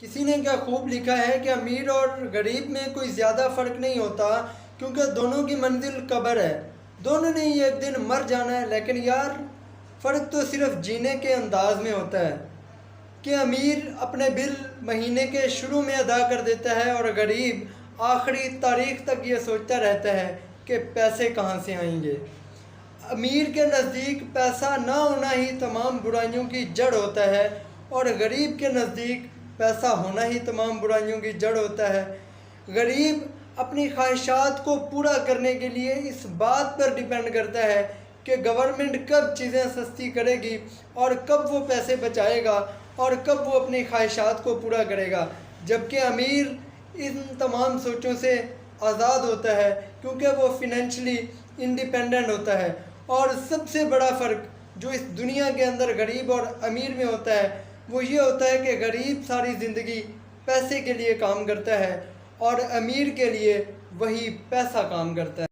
کسی نے کیا خوب لکھا ہے کہ امیر اور غریب میں کوئی زیادہ فرق نہیں ہوتا، کیونکہ دونوں کی منزل قبر ہے، دونوں نے ہی ایک دن مر جانا ہے۔ لیکن یار، فرق تو صرف جینے کے انداز میں ہوتا ہے کہ امیر اپنے بل مہینے کے شروع میں ادا کر دیتا ہے اور غریب آخری تاریخ تک یہ سوچتا رہتا ہے کہ پیسے کہاں سے آئیں گے۔ امیر کے نزدیک پیسہ نہ ہونا ہی تمام برائیوں کی جڑ ہوتا ہے، اور غریب کے نزدیک پیسہ ہونا ہی تمام برائیوں کی جڑ ہوتا ہے۔ غریب اپنی خواہشات کو پورا کرنے کے لیے اس بات پر ڈیپینڈ کرتا ہے کہ گورنمنٹ کب چیزیں سستی کرے گی اور کب وہ پیسے بچائے گا اور کب وہ اپنی خواہشات کو پورا کرے گا، جبکہ امیر ان تمام سوچوں سے آزاد ہوتا ہے کیونکہ وہ فنینشلی انڈیپینڈنٹ ہوتا ہے۔ اور سب سے بڑا فرق جو اس دنیا کے اندر غریب اور امیر میں ہوتا ہے وہ یہ ہوتا ہے کہ غریب ساری زندگی پیسے کے لیے کام کرتا ہے اور امیر کے لیے وہی پیسہ کام کرتا ہے۔